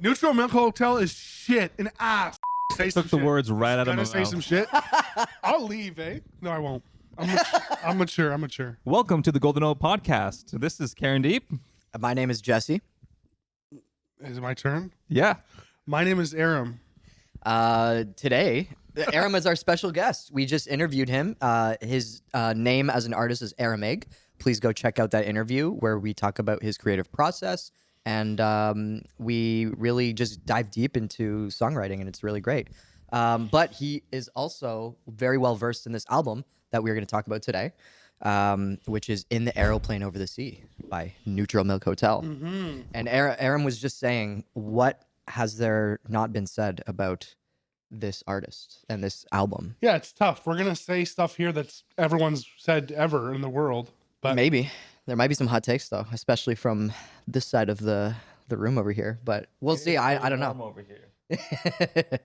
Neutral Milk Hotel is shit and ass. Say Took the words right out of my mouth. Say some shit. I'll leave, eh? No, I won't. I'm mature. Welcome to the Golden Oak Podcast. This is Karen Deep. My name is Jesse. Is it my turn? Yeah. My name is Aram. Today, Aram is our special guest. We just interviewed him. His name as an artist is Arameg. Please go check out that interview where we talk about his creative process. And we really just dive deep into songwriting, and it's really great. But he is also very well versed in this album that we're going to talk about today, which is In the Aeroplane Over the Sea by Neutral Milk Hotel. Mm-hmm. And Aram was just saying, what has there not been said about this artist and this album? Yeah, it's tough. We're going to say stuff here that's everyone's said ever in the world. But Maybe. There might be some hot takes, though, especially from this side of the room over here. But we'll see. I don't know. Over here.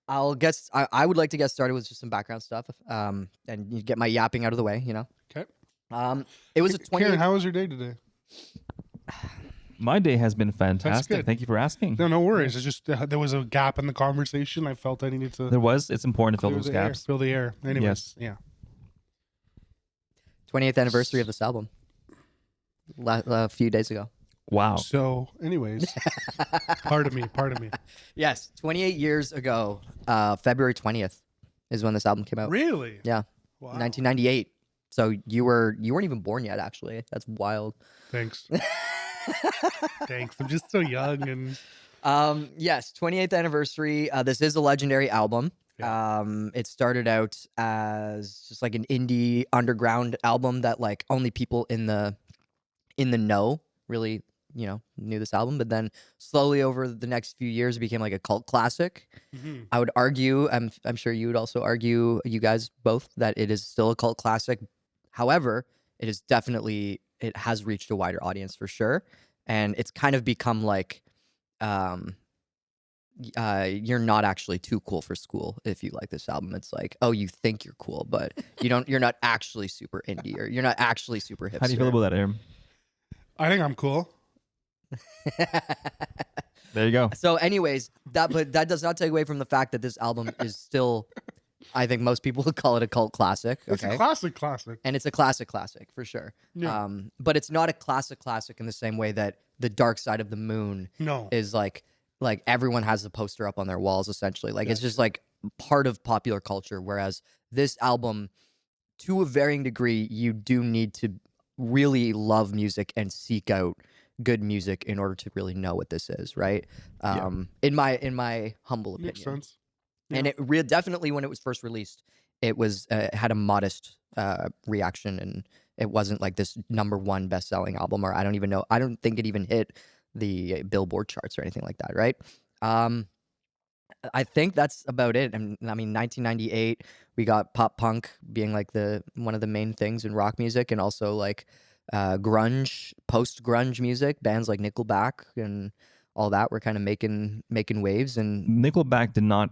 I would like to get started with just some background stuff, and you get my yapping out of the way. You know. Okay. It was a 20. Karen, how was your day today? My day has been fantastic. good. Thank you for asking. No worries. It's just there was a gap in the conversation. I felt I needed to There was. It's important to fill clear those the air, gaps. fill the air. Anyways, Yes. yeah. 28th anniversary of this album. A few days ago. Wow. So, anyways, pardon me. Yes, 28 years ago, February 20th is when this album came out. Really? Yeah, Wow. 1998. So you weren't even born yet. Actually, that's wild. Thanks. Thanks. I'm just so young and Yes, 28th anniversary. This is a legendary album. Yeah. It started out as just like an indie underground album that like only people in the know really, knew this album. But then slowly over the next few years, it became like a cult classic. Mhm. I would argue, I'm sure you would also argue, you guys both, that it is still a cult classic. However, it has reached a wider audience for sure. And it's kind of become like, you're not actually too cool for school if you like this album. It's like, oh, you think you're cool, but you're not actually super indie, or you're not actually super hipster. How do you feel about that, Aaron? I think I'm cool. There you go. So anyways, but that does not take away from the fact that this album is still, I think most people would call it a cult classic. It's Okay. a classic. And it's a classic for sure. Yeah. But it's not a classic in the same way that The Dark Side of the Moon No. is like everyone has the poster up on their walls, essentially. Like it's just like part of popular culture. Whereas this album, to a varying degree, you do need to really love music and seek out good music in order to really know what this is, right? In my humble opinion. Makes sense. And it definitely, when it was first released, it was had a modest reaction, and it wasn't like this #1 best-selling album, or I don't think it even hit the Billboard charts or anything like that, right? I think that's about it. And I mean, 1998, we got pop punk being like one of the main things in rock music, and also like grunge, post-grunge music, bands like Nickelback and all that were kind of making waves. And Nickelback did not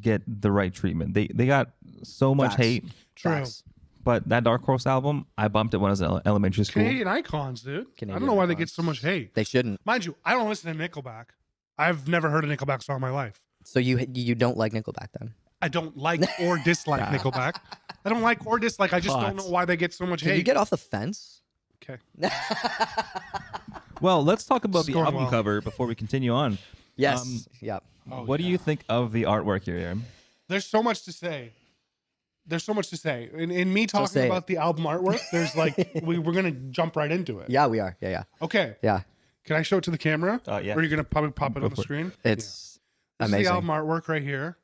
get the right treatment. They got so much Facts. hate. True. Facts. But that Dark Horse album, I bumped it when I was in elementary school. Canadian icons, dude. I Canadian don't know why they get icons. so much hate. They shouldn't. Mind you, I don't listen to Nickelback. I've never heard a Nickelback song in my life. So you don't like Nickelback then? I don't like or dislike Nickelback. I don't like or dislike. I just don't know why they get so much Can hate. you get off the fence? Okay. Well, let's talk about It's the going album well. cover before we continue on. Yes. Yeah. Oh, What do you think of the artwork here, Aaron? There's so much to say. In me talking say about the album artwork, there's like we're gonna jump right into it. Yeah, we are. Yeah. Okay. Yeah. Can I show it to the camera? Yeah. Or are you gonna probably pop it Go on the for it. screen? It's This amazing. is the album artwork right here.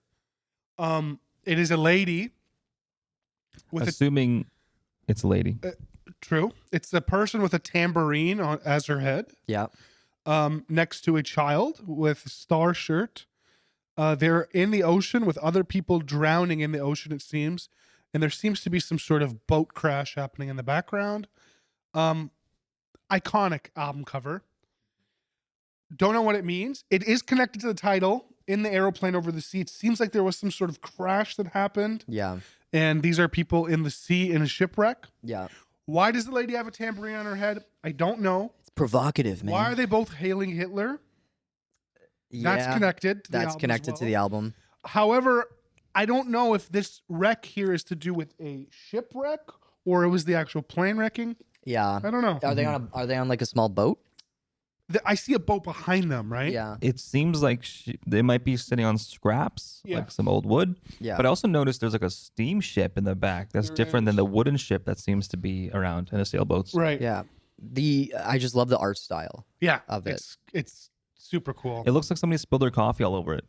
It is a lady with Assuming it's a lady. true. It's a person with a tambourine as her head. Yeah. Next to a child with star shirt. They're in the ocean with other people drowning in the ocean, it seems. And there seems to be some sort of boat crash happening in the background. Iconic album cover. Don't know what it means. It is connected to the title, In the Aeroplane Over the Sea. It seems like there was some sort of crash that happened. Yeah. And these are people in the sea in a shipwreck. Yeah. Why does the lady have a tambourine on her head? I don't know. It's provocative, man. Why are they both hailing Hitler? That's Yeah, connected to the That's album as connected to well. the album. However, I don't know if this wreck here is to do with a shipwreck or it was the actual plane wrecking. Yeah. I don't know. Are they on like a small boat? I see a boat behind them, right? Yeah. It seems like they might be sitting on scraps, Yeah. like some old wood. Yeah. But I also noticed there's like a steamship in the back that's There different than is. the wooden ship that seems to be around in the sailboats. Right. Yeah. I just love the art style. Yeah. Of it. It's super cool. It looks like somebody spilled their coffee all over it.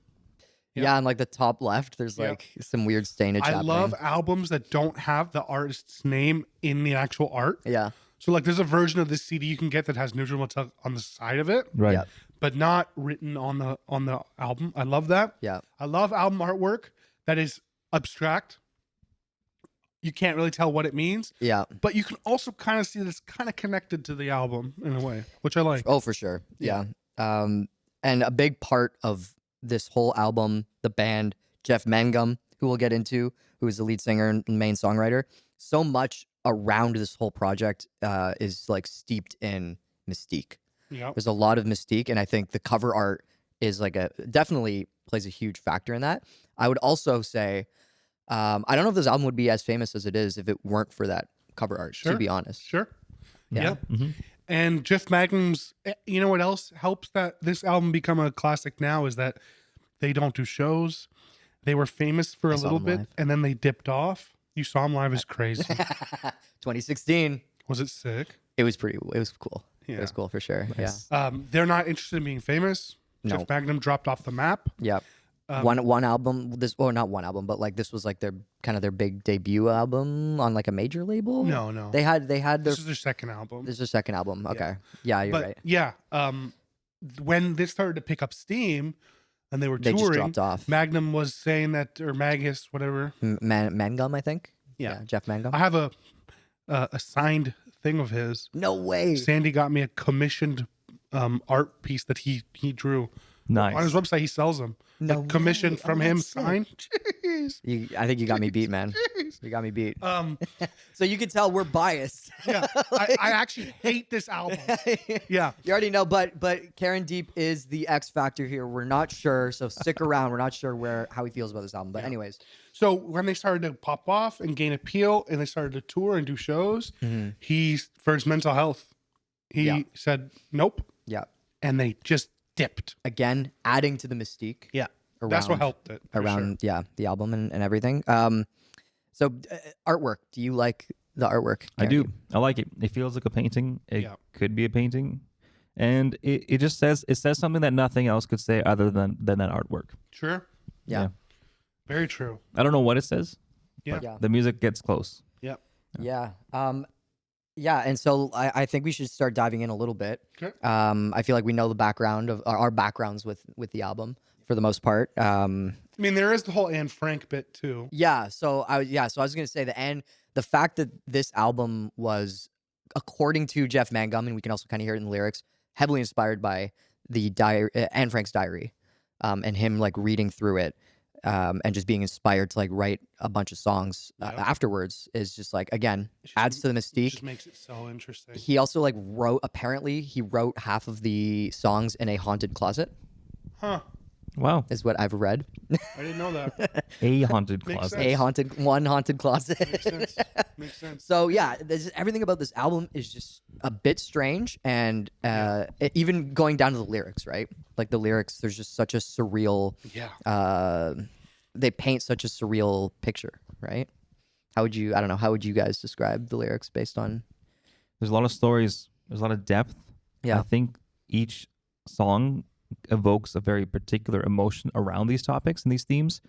Yeah. Yeah, and like the top left, there's Yeah. like some weird stainage I happening. love albums that don't have the artist's name in the actual art. Yeah. So like there's a version of this CD you can get that has neutral metal on the side of it, Right. Yeah. but not written on the album. I love that. Yeah. I love album artwork that is abstract. You can't really tell what it means, Yeah. but you can also kind of see that it's kind of connected to the album in a way, which I like. Oh, for sure. Yeah. Yeah. And a big part of this whole album, the band, Jeff Mangum, who we'll get into, who is the lead singer and main songwriter, so much around this whole project is like steeped in mystique. Yeah. There's a lot of mystique, and I think the cover art is like definitely plays a huge factor in that. I would also say, I don't know if this album would be as famous as it is if it weren't for that cover art. Sure. To be honest, Sure. Yeah. Yeah. And Jeff Magnum's, you know what else helps that this album become a classic now is that they don't do shows. They were famous for I a saw little them bit live. and then they dipped off. You saw them live is crazy. 2016. Was it sick? It was cool. Yeah. It was cool for sure. Nice. They're not interested in being famous. No. Jeff Magnum dropped off the map. Yeah. One album, not one album, but like this was like their kind of their big debut album on like a major label. No. They had their This is their second album. this is their second album. Okay. Yeah, you're but right. yeah, when this started to pick up steam and they were They just touring, dropped off. Magnum was saying that, or Magus, whatever. Mangum, I think. Yeah. Jeff Mangum. I have a signed thing of his. No way. Sandy got me a commissioned art piece that he drew. Nice. On his website, he sells them. No Like, commissioned way. from Oh, him, that's sick. signed. Jeez. I think you got me beat, man. Jeez. You got me beat. Um, So you can tell we're biased. yeah, I actually hate this album. Yeah. You already know, but Karen Deep is the X factor here. We're not sure, so stick around. We're not sure how he feels about this album. But anyways, So when they started to pop off and gain appeal, and they started to tour and do shows, he's for his mental health. He Yeah. said nope, yeah. and they just dipped. Again, adding to the mystique. Yeah, that's what Around- helped it for Around the album and everything. So artwork. Do you like the artwork? I Karen do. Deep? I like it. It feels like a painting. It Yeah. could be a painting. And it just says something that nothing else could say other than that artwork. Sure, Yeah. very true. I don't know what it says. Yeah. Yeah. The music gets close. Yeah. Yeah. Yeah. And so I think we should start diving in a little bit. Okay. I feel like we know the background of our backgrounds with the album for the most part. I mean, there is the whole Anne Frank bit too. Yeah. So I was gonna say the fact that this album was, according to Jeff Mangum, and we can also kind of hear it in the lyrics, heavily inspired by the Anne Frank's diary, and him like reading through it, and just being inspired to like write a bunch of songs Yeah. afterwards is just like, again, It's just- adds to the It mystique. just makes it so interesting. He also like apparently he wrote half of the songs in a haunted closet, Huh? Wow. is what I've read. I didn't know that. A haunted Makes closet. sense. One haunted closet. Makes sense. Makes sense. So yeah, everything about this album is just a bit strange, and even going down to the lyrics, right? Like the lyrics, there's just such a surreal. Yeah. They paint such a surreal picture, right? I don't know. How would you guys describe the lyrics based on? There's a lot of stories. There's a lot of depth. Yeah. I think each song evokes a very particular emotion around these topics and these themes.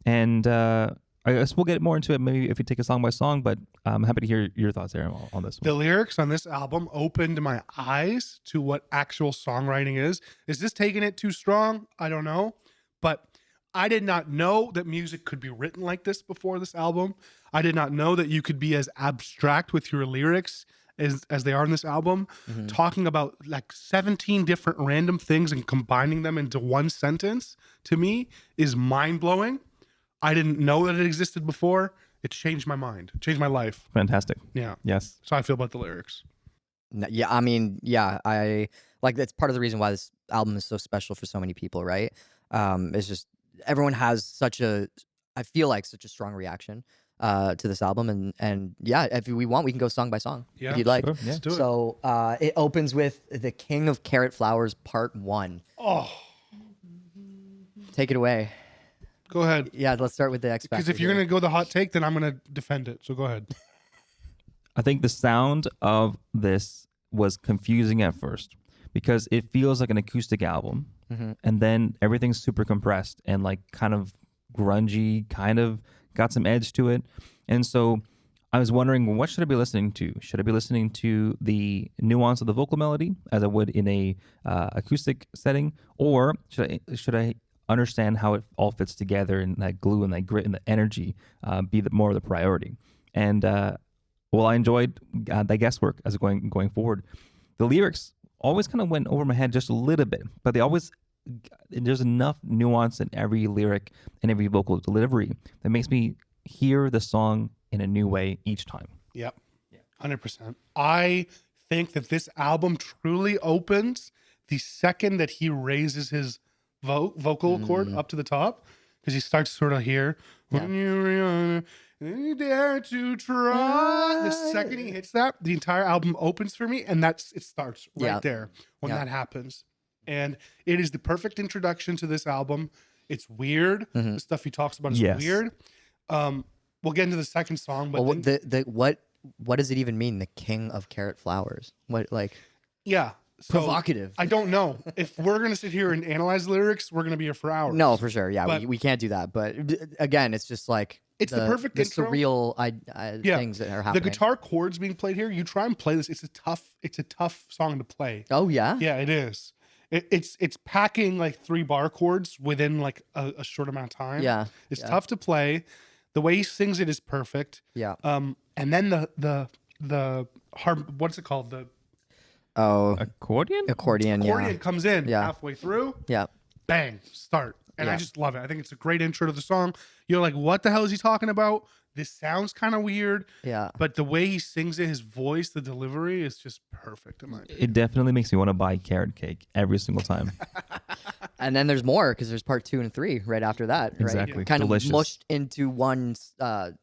And I guess we'll get more into it maybe if we take it song by song, but I'm happy to hear your thoughts, Aaron, on this The one. lyrics on this album opened my eyes to what actual songwriting is. Is this taking it too strong? I don't know. But I did not know that music could be written like this before this album. I did not know that you could be as abstract with your lyrics as they are in this album, talking about like 17 different random things and combining them into one sentence, to me is mind-blowing. I didn't know that it existed before. It changed my mind, changed my life. Fantastic. Yeah. Yes. So I feel about the lyrics. Yeah, I mean, yeah, I like that's part of the reason why this album is so special for so many people, right? It's just everyone has such a, I feel like such a strong reaction to this album, and yeah, if we want, we can go song by song Yeah, if you'd like. Sure, yeah. Let's do it. So it opens with "The King of Carrot Flowers" Part 1. Oh, Take it away. go ahead. Yeah, let's start with the X Factor. Because if you're here. gonna go the hot take, then I'm gonna defend it. So go ahead. I think the sound of this was confusing at first because it feels like an acoustic album, and then everything's super compressed and like kind of grungy, kind of got some edge to it. And so I was wondering, what should I be listening to? Should I be listening to the nuance of the vocal melody as I would in a acoustic setting, or should I understand how it all fits together and that glue and that grit and the energy be more of the priority? And well, I enjoyed the guesswork as going forward. The lyrics always kind of went over my head just a little bit, but there's enough nuance in every lyric and every vocal delivery that makes me hear the song in a new way each time. Yep. 100%. I think that this album truly opens the second that he raises his vocal cord up to the top, because he starts sort of here. When you're young, you dare to try. The second he hits that, the entire album opens for me, and it starts right there when that happens. And it is the perfect introduction to this album. It's weird. The stuff he talks about is weird. We'll get into the second song, but what does it even mean? The King of Carrot Flowers. What like? Yeah. So Provocative. I don't know. If we're going to sit here and analyze lyrics, we're going to be here for hours. No, for sure. Yeah, But- we can't do that. But again, it's just like It's the perfect the intro. surreal things that are happening. The guitar chords being played here, you try and play this. It's a tough song to play. Oh yeah. Yeah, it is. It's packing like 3 bar chords within like a short amount of time. Yeah. It's yeah. tough to play. The way he sings it is perfect. Yeah. And then the what's it called? The Oh, Accordion? accordion. accordion comes in Yeah. halfway through. Yeah. Bang, start. And I Yeah. just love it. I think it's a great intro to the song. You're like, what the hell is he talking about? This sounds kind of weird, Yeah. but the way he sings it, his voice, the delivery is just perfect in my opinion. It definitely makes me want to buy carrot cake every single time. And then there's more because there's part 2 and 3 right after that. Right? Exactly. Kind Delicious. of mushed into one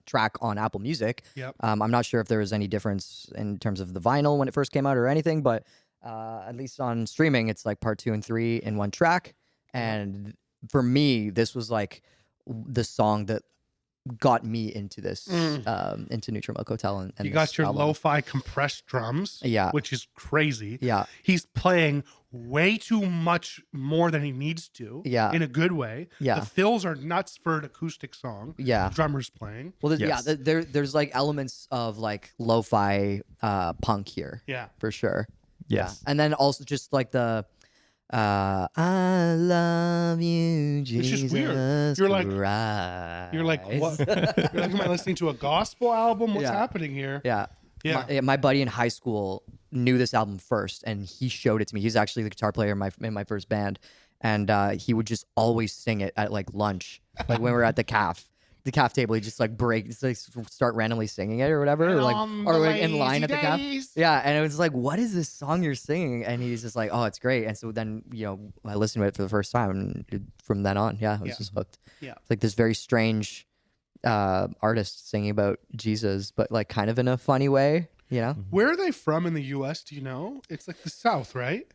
track on Apple Music. Yep. I'm not sure if there was any difference in terms of the vinyl when it first came out or anything, but at least on streaming, it's like part 2 and 3 in one track. And for me, this was like the song that got me into this, into Neutral Milk Hotel. And You this got your album. lo-fi compressed drums, Yeah. which is crazy. Yeah. He's playing way too much more than he needs to. Yeah. In a good way. Yeah. The fills are nuts for an acoustic song. Yeah. The drummer's playing. Well, Yes. there's like elements of like lo-fi punk here. Yeah. For sure. Yes. Yeah. And then also just like the I love you, It's Jesus just weird. You're like- Christ. You're like, what? You're like, am I listening to a gospel album? What's Yeah. happening here? Yeah. Yeah. My buddy in high school knew this album first, and he showed it to me. He's actually the guitar player in my first band, and he would just always sing it at like lunch, like when we were at the caf table. He just like start randomly singing it or whatever, or like in line at the caf. Yeah, and it was like, what is this song you're singing? And he's just like, oh, it's great. And so then I listened to it for the first time, and from then on, I was Yeah. just hooked. Yeah. It's like this very strange artist singing about Jesus, but like kind of in a funny way, you know? Where are they from in the U.S.? Do you know? It's like the South, right?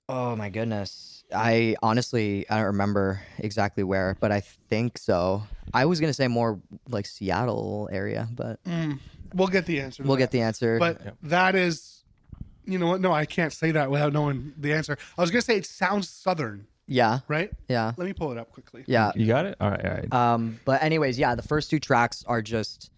Oh my goodness. I honestly, I don't remember exactly where, but I think so. I was going to say more like Seattle area, but We'll get the answer. to we'll that. get the answer. But that is, you know what? No, I can't say that without knowing the answer. I was gonna say it sounds Southern, yeah. right? Yeah. Let me pull it up quickly. Yeah. You got it? All right. But anyways, yeah, the first 2 tracks are just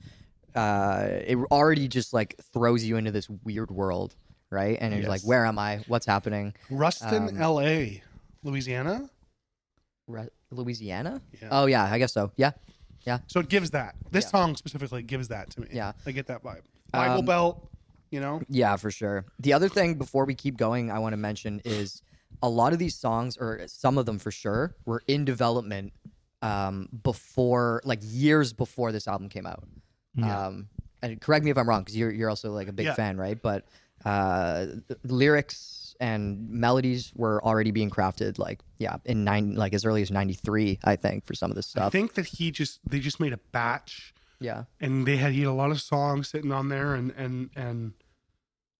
it already just like throws you into this weird world, right? And you're like, where am I? What's happening? Ruston, L.A., Louisiana. Louisiana? Yeah. Oh yeah, I guess so. Yeah. So it gives that. This Yeah. song specifically gives that to me. Yeah. I get that vibe. Bible Belt, you know? Yeah, for sure. The other thing before we keep going, I want to mention is a lot of these songs, or some of them for sure, were in development before, like years before this album came out. And correct me if I'm wrong, because you're also like a big Yeah. fan, right? But lyrics and melodies were already being crafted like as early as 93, I think, for some of this I stuff. think that they just made a batch, Yeah. and he had a lot of songs sitting on there, and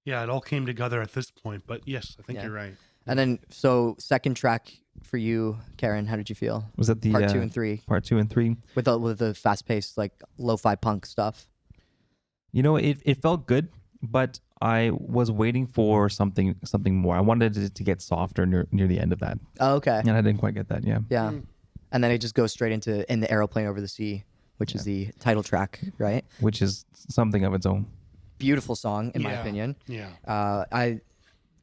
yeah, it all came together at this point. But yes, I think Yeah. you're right. And then, so second track for you, Karen, how did you feel? Was that the Part 2 and 3 Part 2 and 3. with the fast paced like lo-fi punk stuff? You know, it felt good, but I was waiting for something more. I wanted it to get softer near the end of that, Oh, okay. and I didn't quite get that. Yeah. Yeah. And then it just goes straight into In the Aeroplane Over the Sea, which is the title track, right? Which is something of its own. Beautiful song, in my Yeah. opinion. Yeah. I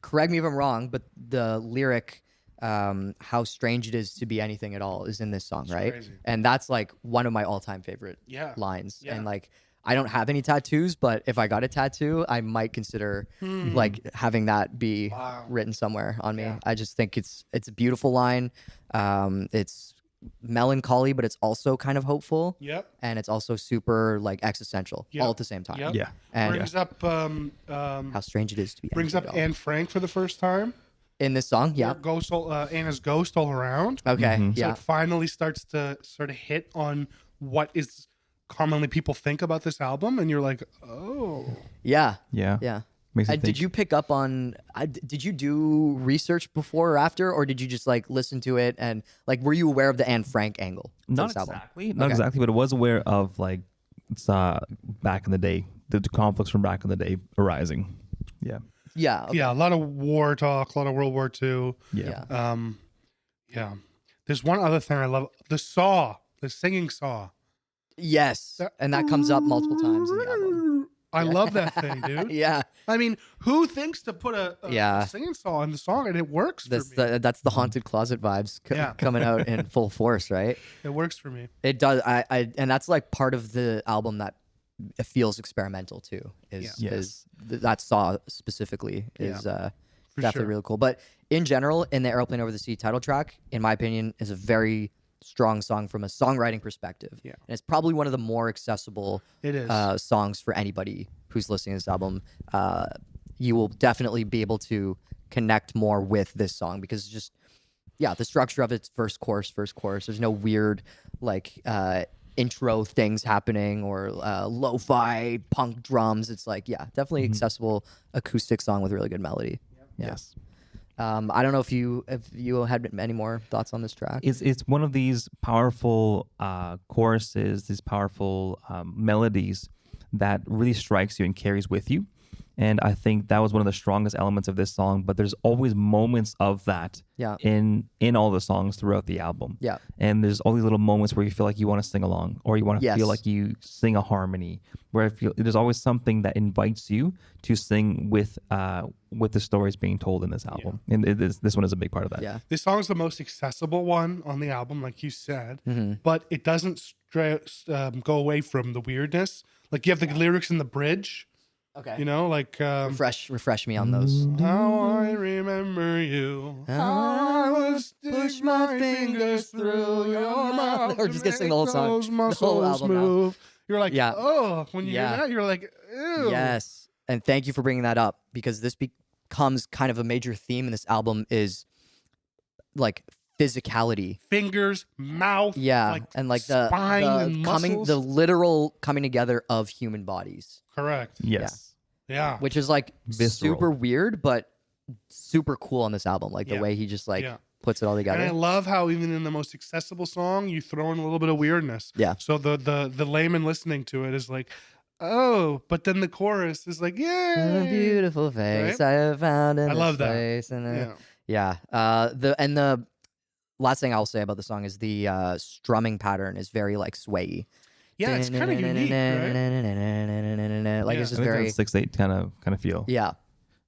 correct me if I'm wrong, but the lyric, "How strange it is to be anything at all," is in this song, right? crazy. And that's like one of my all-time favorite Yeah. lines. Yeah. And like, I don't have any tattoos, but if I got a tattoo, I might consider like having that be Wow. written somewhere on me. Yeah. I just think it's a beautiful line. It's melancholy, but it's also kind of hopeful. Yep. And it's also super like existential Yep. all at the same time. Yep. Yeah. And Brings up how strange it is to be brings anything up at all. Anne Frank for the first time. In this song. Yeah. Ghost, Anna's ghost all around. Okay. Mhm. So Yeah. it finally starts to sort of hit on what is commonly people think about this album, and you're like, oh, Yeah. Yeah. Yeah. Makes you Did think. you pick up on? Did you do research before or after, or did you just like listen to it and like were you aware of the Anne Frank angle? to Not this album? exactly. Not Okay. exactly, but I was aware of like it's back in the day, the conflicts from back in the day arising. Yeah. Yeah. Okay. yeah, a lot of war talk, a lot of World War II. Yeah. Yeah. Yeah. There's one other thing I love: the saw, the singing saw. Yes. And that comes up multiple times in the album. I love that thing, dude. Yeah. I mean, who thinks to put a Yeah. singing saw in the song, and it works That's for me. that's the haunted closet vibes Yeah. coming out in full force, right? It works for me. It does. And that's like part of the album that it feels experimental too. Is Yeah. that saw specifically is For definitely sure. really cool. But in general, in the Aeroplane Over the Sea title track, in my opinion, is a very strong song from a songwriting perspective. Yeah. And it's probably one of the more accessible It is. songs for anybody who's listening to this album. You will definitely be able to connect more with this song because it's just, the structure of it's verse, chorus. There's no weird like intro things happening or lo-fi punk drums. It's like, definitely accessible acoustic song with really good melody. Yeah. Yes. I don't know if you had any more thoughts on this track. It's one of these powerful choruses, these powerful melodies that really strikes you and carries with you. And I think that was one of the strongest elements of this song. But there's always moments of that Yeah. in all the songs throughout the album. Yeah. And there's all these little moments where you feel like you want to sing along, or you want to Yes. feel like you sing a harmony. Where I feel there's always something that invites you to sing with the stories being told in this album. And this one is a big part of that. Yeah. This song is the most accessible one on the album, like you said, Mm-hmm. but it doesn't go away from the weirdness. Like you have the lyrics in the bridge, Okay. you know, like Refresh me on those. how I remember you. I will push my fingers through your mouth. Or to just get sing make the whole song. those The whole muscles album now. move. You're like, Yeah. oh, when you Yeah. hear that, you're like, ew. Yes. And thank you for bringing that up because this becomes kind of a major theme in this album is like physicality. Fingers, mouth, Yeah. And like the spine and muscles. the literal coming together of human bodies, Correct. Yes. Yeah. which is like Visceral. super weird, but super cool on this album. Like the Yeah. way he just like Yeah. puts it all And I together. love how even in the most accessible song, you throw in a little bit of weirdness. Yeah. So the layman listening to it is like, oh, but then the chorus is like, A yay. beautiful face I have found in I this love that. place. And Yeah. the last thing I'll say about the song is the strumming pattern is very like swayy. Yeah, it's kind of unique, right? Like Yeah. it's just I think very that's 6/8 kind of feel. yeah.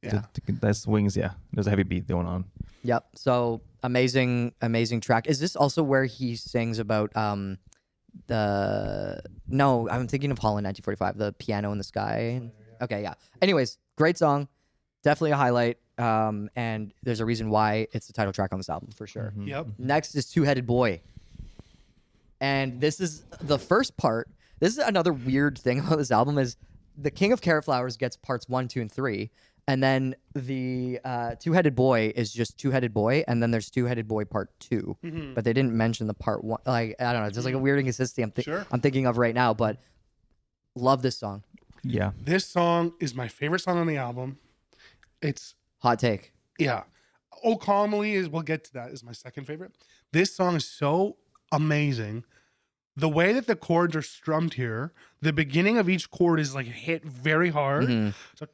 Yeah. That swings. Yeah. There's a heavy beat going on. Yep. So amazing track. Is this also where he sings about no, I'm thinking of Holland 1945, the piano in the sky. Okay, yeah. Anyways, great song. Definitely a highlight. And there's a reason why it's the title track on this album for sure. Yep. Next is Two-Headed Boy. And this is the first part. This is another weird thing about this album is the King of Carrot Flowers gets parts 1, 2, and 3. And then the Two-Headed Boy is just Two-Headed Boy, and then there's Two-Headed Boy Part 2. But they didn't mention the Part 1. Like, I don't know. It's just like a weird inconsistency Sure. I'm thinking of right now, but love this song. Yeah. This song is my favorite song on the album. It's, Hot take. yeah. Oh, Calmly is, we'll get to that, is my second favorite. This song is so amazing. The way that the chords are strummed here, the beginning of each chord is like hit very hard. So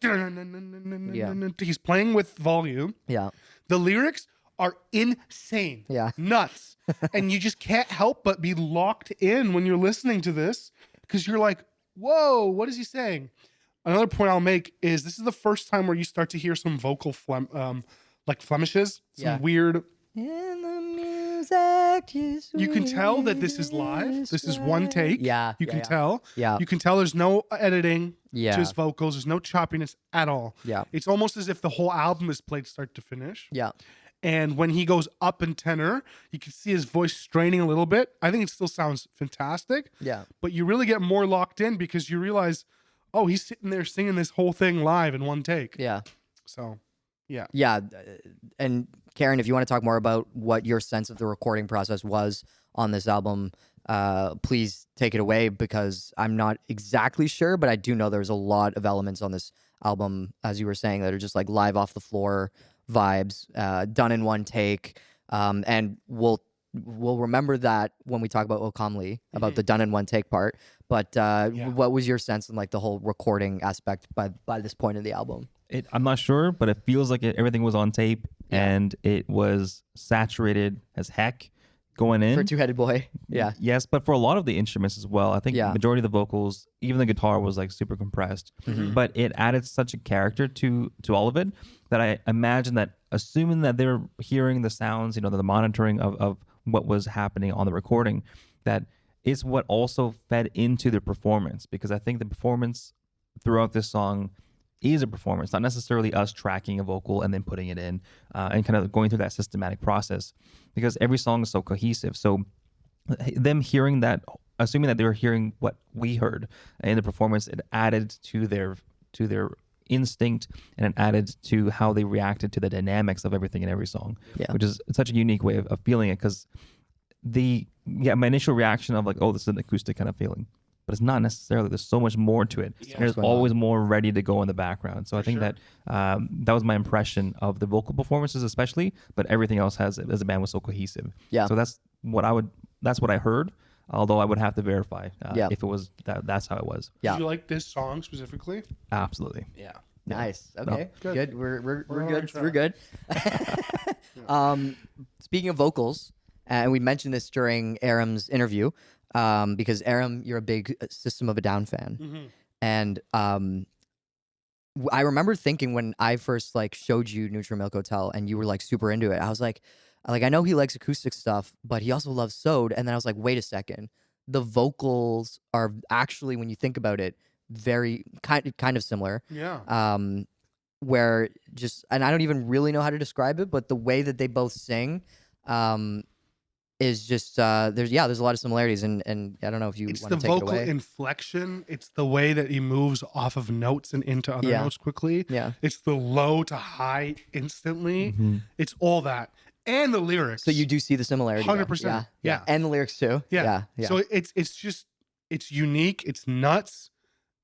he's playing with volume. Yeah. The lyrics are insane. Yeah. Nuts. And you just can't help but be locked in when you're listening to this because you're like, whoa, what is he saying? Another point I'll make is this is the first time where you start to hear some vocal like blemishes, some weird. In the music, You can tell that this is live. This is one take. Yeah. You can tell. Yeah. You can tell there's no editing Yeah. to his vocals. There's no choppiness at all. Yeah. It's almost as if the whole album is played start to finish. Yeah. And when he goes up in tenor, you can see his voice straining a little bit. I think it still sounds fantastic. Yeah. But you really get more locked in because you realize, oh, he's sitting there singing this whole thing live in one take. Yeah. So, yeah. Yeah. And Karen, if you want to talk more about what your sense of the recording process was on this album, please take it away because I'm not exactly sure, but I do know there's a lot of elements on this album, as you were saying, that are just like live off the floor vibes, done in one take. And we'll remember that when we talk about O Calmly, about the done in one take part. But what was your sense in like the whole recording aspect by this point in the album? I'm not sure, but it feels like everything was on tape and it was saturated as heck going in. For Two-Headed Boy. Yeah. Yes, but for a lot of the instruments as well. I think the majority of the vocals, even the guitar was like super compressed. But it added such a character to all of it that I imagine that assuming that they're hearing the sounds, the monitoring of what was happening on the recording, that is what also fed into the performance. Because I think the performance throughout this song is a performance, not necessarily us tracking a vocal and then putting it in and kind of going through that systematic process, because every song is so cohesive. So them hearing that, assuming that they were hearing what we heard in the performance, it added to their instinct and it added to how they reacted to the dynamics of everything in every song, which is such a unique way of feeling it. Because my initial reaction of like, oh, this is an acoustic kind of feeling. But it's not necessarily. There's so much more to it. And there's always more ready to go in the background. So I think that that was my impression of the vocal performances, especially. But everything else as a band was so cohesive. Yeah. So that's what I heard. Although I would have to verify if it was that's how it was. Yeah. Did you like this song specifically? Absolutely. Yeah. Nice. Okay. Good. Good. We're on good. track. We're good. Speaking of vocals, and we mentioned this during Aram's interview. Because Aram, you're a big System of a Down fan, and I remember thinking when I first like showed you Neutral Milk Hotel and you were like super into it, I was like I know he likes acoustic stuff, but he also loves Sode, and then I was like, wait a second, the vocals are actually, when you think about it, very kind of similar. Yeah. Where just, and I don't even really know how to describe it, but the way that they both sing, is just there's a lot of similarities, and I don't know if you want to take it away. It's the vocal inflection. It's the way that he moves off of notes and into other notes quickly. Yeah. It's the low to high instantly. It's all that. And the lyrics. So you do see the similarity. 100%. Yeah. And the lyrics too. Yeah. Yeah. So it's unique. It's nuts.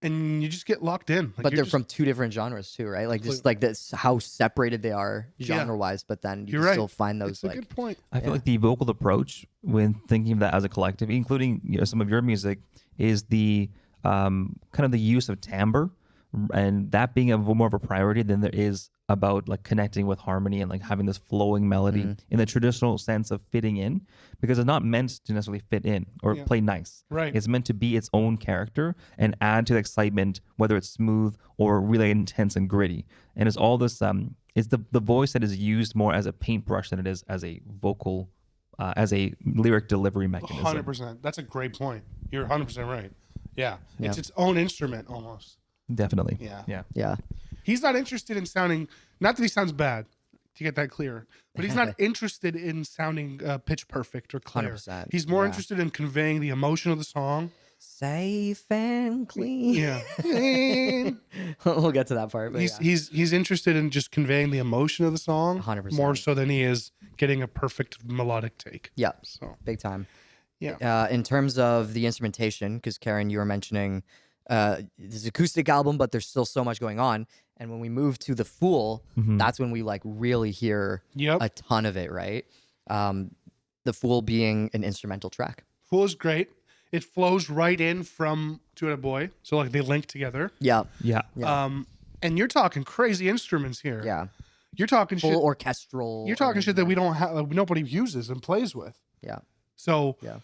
And you just get locked in. Like, but they're from two different genres too, right? Like just like this, how separated they are genre wise, but then you can still find those. It's a good point. I feel like the vocal approach when thinking of that as a collective, including some of your music, is the kind of the use of timbre, and that being more of a priority than there is about like connecting with harmony and like having this flowing melody in the traditional sense of fitting in, because it's not meant to necessarily fit in or play nice. Right. It's meant to be its own character and add to the excitement, whether it's smooth or really intense and gritty. And it's all this it's the voice that is used more as a paintbrush than it is as a vocal as a lyric delivery mechanism. 100%. That's a great point. You're 100% right. Yeah. It's its own instrument almost. Definitely. Yeah. He's not interested in sounding, not that he sounds bad, to get that clear, but he's not interested in sounding pitch perfect or clear. 100%, He's more interested in conveying the emotion of the song Safe and clean. Yeah. We'll get to that part. But He's interested in just conveying the emotion of the song 100%. more so than he is getting a perfect melodic take. yeah, So big time. yeah. In terms of the instrumentation, because Karen, you were mentioning this acoustic album, but there's still so much going on. And when we move to The Fool, that's when we like really hear Yep. a ton of it, right? The Fool being an instrumental track. Fool is great. It flows right in from Two Headed Boy. So like they link together. Yeah. Yeah. Yeah. And you're talking crazy instruments here. Yeah. You're talking Full shit. orchestral. You're talking shit that we don't have, nobody uses and plays with. Yeah. So, Yeah.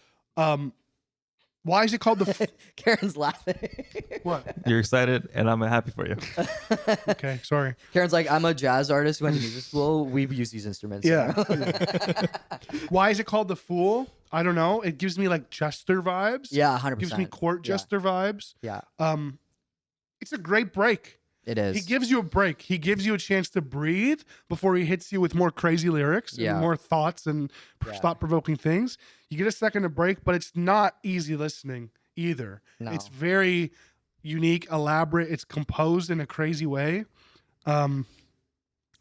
why is it called the? Karen's laughing. What? You're excited, and I'm happy for you. Okay, sorry. Karen's like, I'm a jazz artist who went to music school. We use these instruments. Yeah. Why is it called the Fool? I don't know. It gives me like jester vibes. Yeah, 100%. Gives me court jester vibes. Yeah. It's a great break. It is. He gives you a break. He gives you a chance to breathe before he hits you with more crazy lyrics and more thoughts and thought-provoking things. You get a second to break, but it's not easy listening either. No. It's very unique, elaborate. It's composed in a crazy way.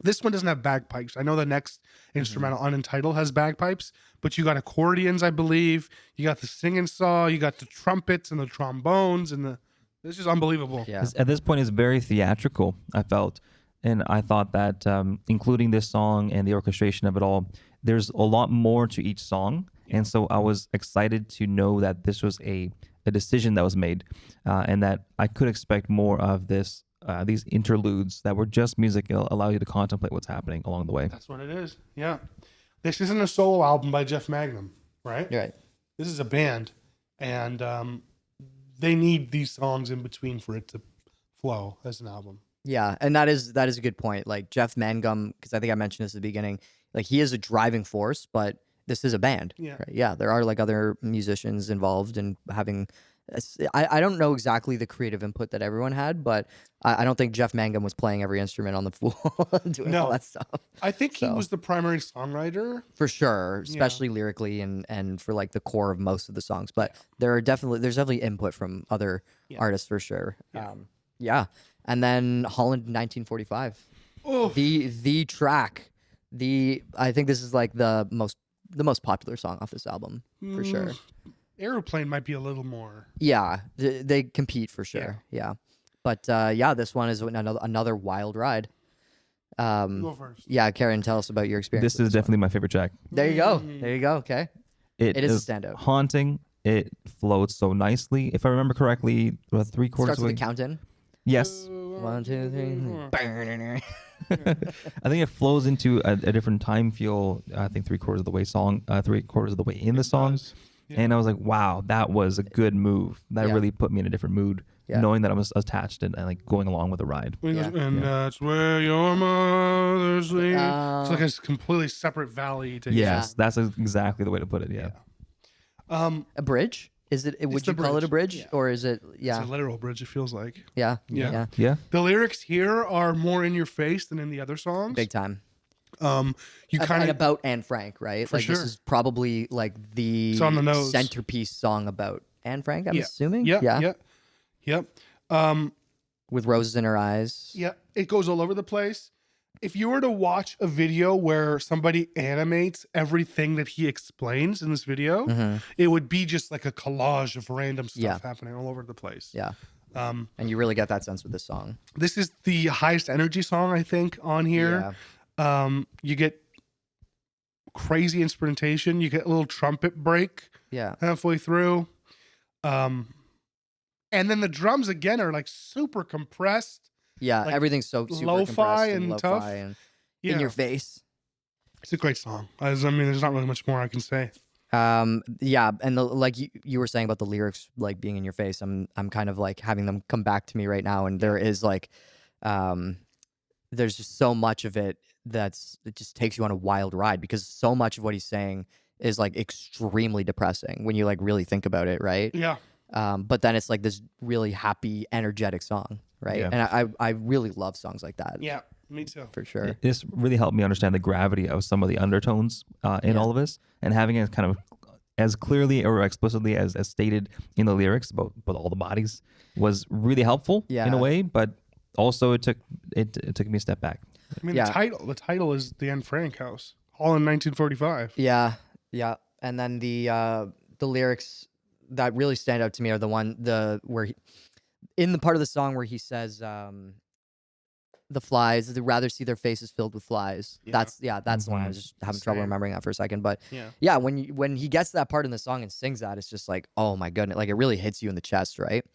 This one doesn't have bagpipes. I know the next instrumental, Unentitled, has bagpipes, but you got accordions, I believe. You got the singing saw. You got the trumpets and the trombones and It's just unbelievable. Yeah. At this point, it's very theatrical, I felt. And I thought that including this song and the orchestration of it all, there's a lot more to each song. And so I was excited to know that this was a decision that was made and that I could expect more of this, these interludes that were just music. It'll allow you to contemplate what's happening along the way. That's what it is. Yeah. This isn't a solo album by Jeff Magnum, right? You're right. This is a band. And they need these songs in between for it to flow as an album. Yeah, and that is a good point. Like Jeff Mangum, because I think I mentioned this at the beginning, like he is a driving force, but this is a band. Yeah. Right? Yeah, there are like other musicians involved in having. I don't know exactly the creative input that everyone had, but I don't think Jeff Mangum was playing every instrument on the Fool, doing all that stuff. I think he was the primary songwriter. For sure, especially lyrically and for like the core of most of the songs. But there's definitely input from other artists for sure. Yeah. And then Holland 1945. Oh, The track. I think this is like the most popular song off this album for sure. Aeroplane might be a little more. Yeah, they compete for sure. Yeah. But this one is another wild ride. Go first. Yeah, Karen, tell us about your experience. This is definitely my favorite track. There you go. There you go. Okay. It is a standout. Haunting. It flows so nicely. If I remember correctly, about 3/4 Starts away. with the count-in. Yes. 1, 2, 3. I think it flows into a different time feel. I think 3/4 of the way in the song. does. Yeah. And I was like, wow, that was a good move. That really put me in a different mood, knowing that I was attached and like going along with the ride. When he goes, Yeah. and that's where your mother's leave. It's like a completely separate valley. Yes, that's exactly the way to put it. Yeah. A bridge? Is it? Would the you call it a bridge. bridge, or is it? It's Yeah. a literal bridge, it feels like. Yeah. Yeah. Yeah. The lyrics here are more in your face than in the other songs. Big time. You kind And of about Anne Frank, right? For Like sure. this is probably like the It's on the nose. centerpiece song about Anne Frank. I'm assuming. Yep. With roses in her eyes. Yeah, it goes all over the place. If you were to watch a video where somebody animates everything that he explains in this video, it would be just like a collage of random stuff happening all over the place. Yeah. And you really get that sense with this song. This is the highest energy song, I think, on here. You get crazy instrumentation. You get a little trumpet break Yeah. halfway through. And then the drums again are like super compressed. Yeah. Like everything's so super lo-fi compressed and lo-fi tough. and Yeah. in your face. It's a great song. I mean, there's not really much more I can say. Yeah, and like you were saying about the lyrics like being in your face, I'm kind of like having them come back to me right now, and there is like, there's just so much of it it just takes you on a wild ride because so much of what he's saying is like extremely depressing when you like really think about it, right? Yeah. But then it's like this really happy, energetic song, right? Yeah. And I really love songs like that. Yeah. Me too. For sure. This really helped me understand the gravity of some of the undertones in all of this, and having it kind of as clearly or explicitly as stated in the lyrics about all the bodies was really helpful in Yeah. a way, but also it took me a step back. I mean, Yeah. the title is the Anne Frank House, all in 1945. Yeah, yeah. And then the lyrics that really stand out to me are where in the part of the song where he says the flies, they'd rather see their faces filled with flies. Yeah. That's the one. I was just having trouble Same. remembering that for a second. But Yeah. yeah, when he gets to that part in the song and sings that, it's just like, oh my goodness, like it really hits you in the chest, right?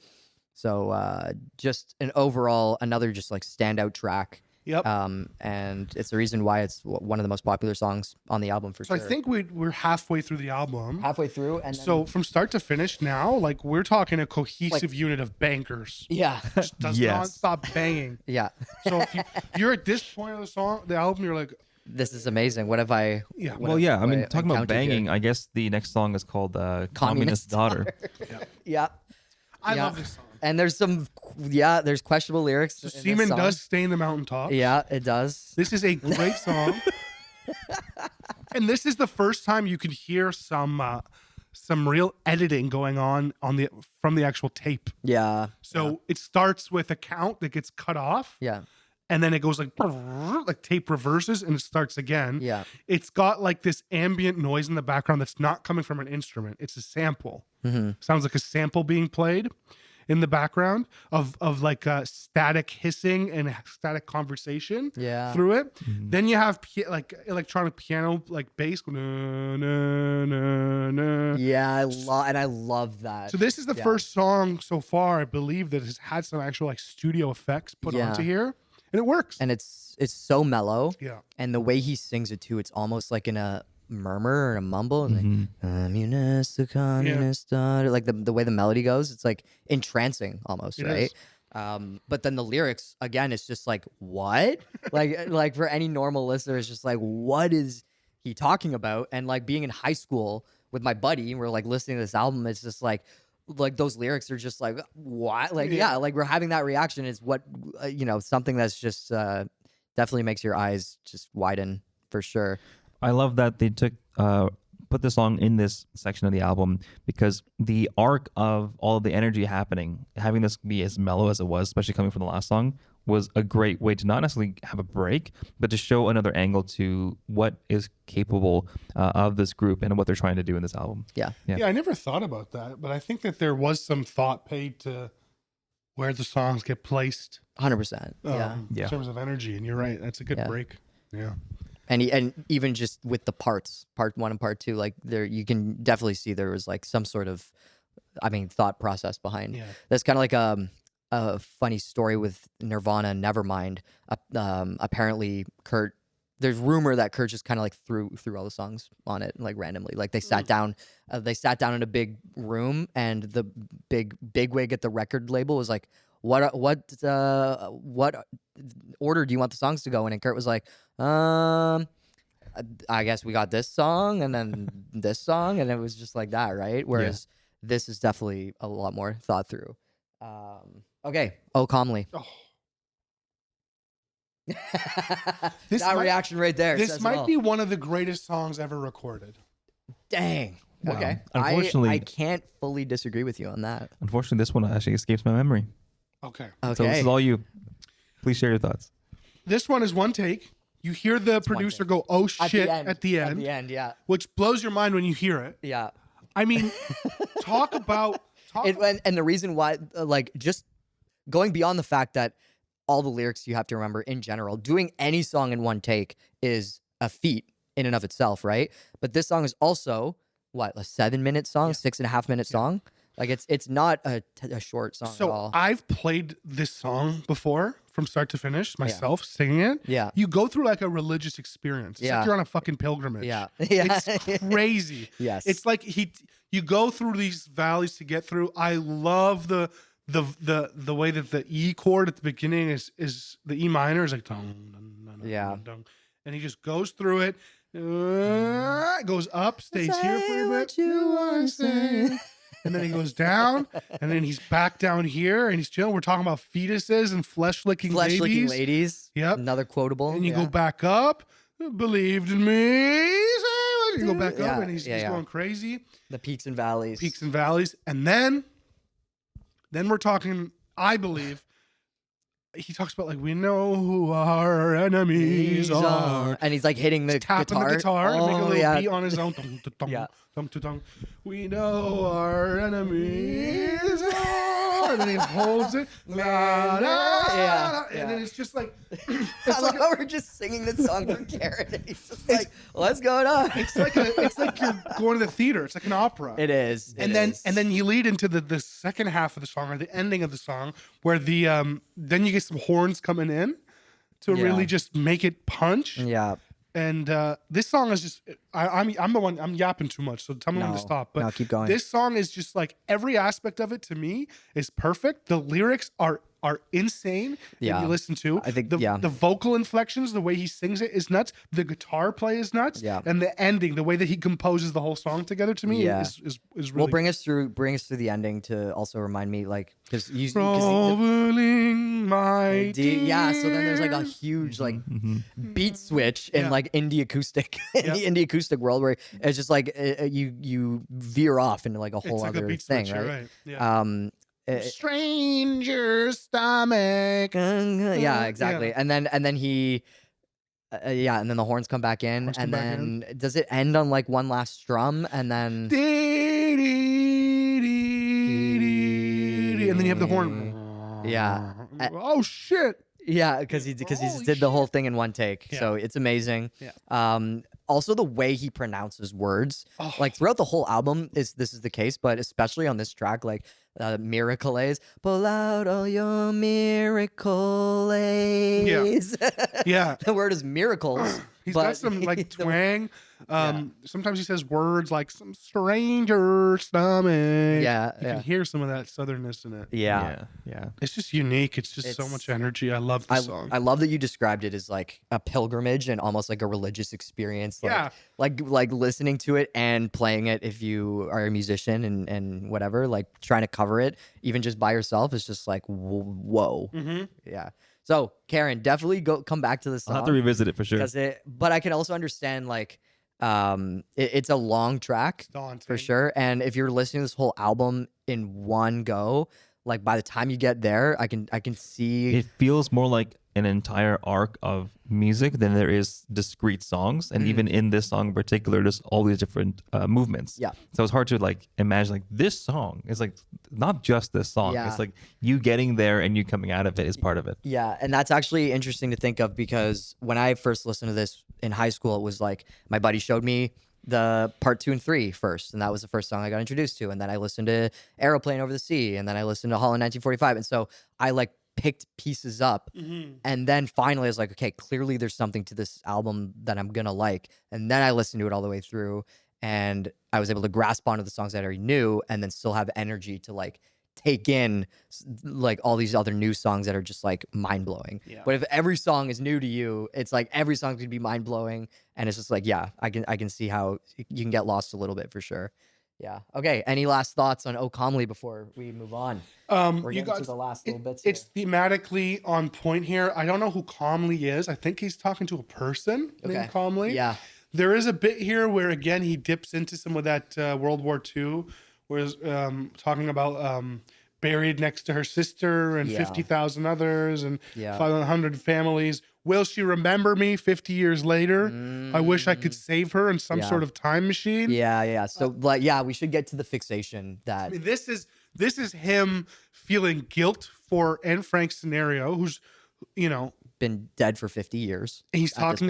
So just another just like standout track. Yep. And it's the reason why it's one of the most popular songs on the album for So sure. I think we're halfway through the album. halfway through, and then, So from start to finish now, like we're talking a cohesive unit of bangers. yeah, Just does Yes. not stop banging. yeah, So if you're at this point of the album, you're like, this is amazing. What have I? yeah. what Well, have- yeah, I what mean, have talking about encountered here? banging, I guess the next song is called Communist Daughter. Yeah, I Yeah. love this song. and there's there's questionable lyrics. So in this Seaman song. does stay in the mountaintop. Yeah, it does. This is a great song. And this is the first time you can hear some real editing going on from the actual tape. Yeah, So it starts with a count that gets cut off, yeah, and then it goes like tape reverses and it starts again. yeah. It's got like this ambient noise in the background that's not coming from an instrument. It's a sample. Mm-hmm. Sounds like a sample being played in the background of like static hissing and static conversation Yeah. through it. Then you have like electronic piano, like bass. Na, na, na, na. Yeah, I love that. So this is the Yeah. first song so far, I believe, that has had some actual like studio effects put Yeah. onto here, and it works. And it's so mellow, Yeah. and the way he sings it too, it's almost like in a murmur or a mumble, and Mhm. like communist, the communist daughter, like the way the melody goes, it's like entrancing almost, It right? is. But then the lyrics again, it's just like what, like for any normal listener, it's just like what is he talking about? And like being in high school with my buddy, we're like listening to this album, it's just like those lyrics are just like what, like yeah, like we're having that reaction. It's what something that's just definitely makes your eyes just widen for sure. I love that they put the song in this section of the album because the arc of all of the energy happening, having this be as mellow as it was, especially coming from the last song, was a great way to not necessarily have a break, but to show another angle to what is capable of this group and what they're trying to do in this album. Yeah. Yeah, I never thought about that, but I think that there was some thought paid to where the songs get placed 100%. Yeah. Yeah. in terms of energy. And you're right. That's a good Yeah. break. Yeah. And even just with the parts, part 1 and part 2, like there, you can definitely see there was like some sort of, thought process behind. Yeah. That's kind of like a funny story with Nirvana and Nevermind. Apparently, there's rumor that Kurt just kind of like threw all the songs on it like randomly. Like they sat down in a big room, and the bigwig at the record label was like, what order do you want the songs to go in? And Kurt was like, I guess we got this song and then this song, and it was just like that, right? Whereas this is definitely a lot more thought through. Okay, Oh Calmly. Oh, That might- reaction right there. this says it might all. be one of the greatest songs ever recorded. Dang. Wow. Okay. Unfortunately- I can't fully disagree with you on that. Unfortunately, this one actually escapes my memory. Okay. Okay. So this is all you. Please share your thoughts. This one is one take. You hear the producer go, "Oh shit," at the end, yeah. which blows your mind when you hear it. Yeah. I mean, talk about And the reason why, like, just going beyond the fact that all the lyrics you have to remember in general, doing any song in one take is a feat in and of itself, right? But this song is also what, a 7-minute song, 6.5-minute song. Like it's not a short song at all. I've played this song before from start to finish myself, singing it. Yeah. You go through like a religious experience. It's Yeah. like you're on a fucking pilgrimage. Yeah. Yeah. It's crazy. Yes. It's like you go through these valleys to get through. I love the way that the E chord at the beginning is the E minor is like dun, dun, dun, dun, Yeah. dun, dun. And he just goes through it. Goes up, stays here for a bit. And then he goes down, and then he's back down here, and he's chilling. We're talking about fetuses and flesh-licking Flesh-licking babies. ladies. Yep. Another quotable. And you go back up. Believed in me. Say You go back Yeah, up, and he's going crazy. The peaks and valleys. Peaks and valleys, and then we're talking. I believe he talks about like we know who our enemies are, and he's like hitting the tapping guitar. the guitar, and make a little yeah. beat on his own. Dum, dum, dum, Yeah. dum, dum, dum. We know our enemies are, and then he holds it. La, la, la, and then it's just like I love how we're just singing the song for Karen. And he's just like, "What's going on?" it's like you're going to the theater. It's like an opera. It is. And then you lead into the second half of the song, or the ending of the song, where the then you get some horns coming in to really just make it punch. Yeah. And this song is just I'm the one, I'm yapping too much, so tell me when to stop. But no, keep going. This song is just like every aspect of it to me is perfect. The lyrics are insane. Yeah. If you listen to, I think the vocal inflections, the way he sings it is nuts. The guitar play is nuts. Yeah. And the ending, the way that he composes the whole song together, to me is really. Well, bring us through the ending to also remind me, like, because you Rolling my yeah. So then there's like a huge like beat switch in like indie acoustic in the indie acoustic world, where it's just like you veer off into like a whole it's like other a beat thing, switch, right? Yeah. Stranger stomach. Yeah, exactly. And then he and then the horns come back in, and then does it end on like one last strum, and then And then you have the horn. Yeah. Oh shit. Yeah, because he just did the whole thing in one take. Yeah. So it's amazing. Yeah. Also the way he pronounces words, like throughout the whole album this is the case, but especially on this track, like miracles, pull out all your miracles. Yeah. The word is miracles. He's but got some like twang. Sometimes he says words like some stranger stomach. Yeah, You can hear some of that southernness in it. Yeah. It's just unique. It's just so much energy. I love the song. I love that you described it as like a pilgrimage and almost like a religious experience. Like, like listening to it and playing it if you are a musician and whatever, like trying to cover it, even just by yourself, is just like, whoa. Mm-hmm. Yeah. So Karen, definitely come back to the song. I'll have to revisit it for sure. But I can also understand like, it's a long track for sure. And if you're listening to this whole album in one go, like by the time you get there, I can see it feels more like an entire arc of music than there is discrete songs. And even in this song in particular, there's all these different movements. Yeah. So it's hard to like imagine like this song is like not just this song. Yeah. It's like you getting there and you coming out of it is part of it. Yeah, and that's actually interesting to think of, because when I first listened to this in high school, it was like my buddy showed me the part 2 and 3 first, and that was the first song I got introduced to. And then I listened to Aeroplane Over the Sea, and then I listened to Holland 1945. And so I like picked pieces up, and then finally I was like, okay, clearly there's something to this album that I'm gonna like. And then I listened to it all the way through, and I was able to grasp onto the songs that I already knew, and then still have energy to like take in like all these other new songs that are just like mind-blowing. But if every song is new to you, it's like every song's gonna be mind-blowing, and it's just like, yeah, I can see how you can get lost a little bit for sure. Yeah. Okay. Any last thoughts on "Oh Calmly" before we move on? We're getting to the last little bits. It's thematically on point here. I don't know who Calmly is. I think he's talking to a person named Calmly. Yeah. There is a bit here where again he dips into some of that World War II, where talking about buried next to her sister and 50,000 others and 500 families. Will she remember me 50 years later? I wish I could save her in some sort of time machine. Yeah. So like, we should get to the fixation that. I mean, this is him feeling guilt for Anne Frank's scenario, who's, been dead for 50 years. He's talking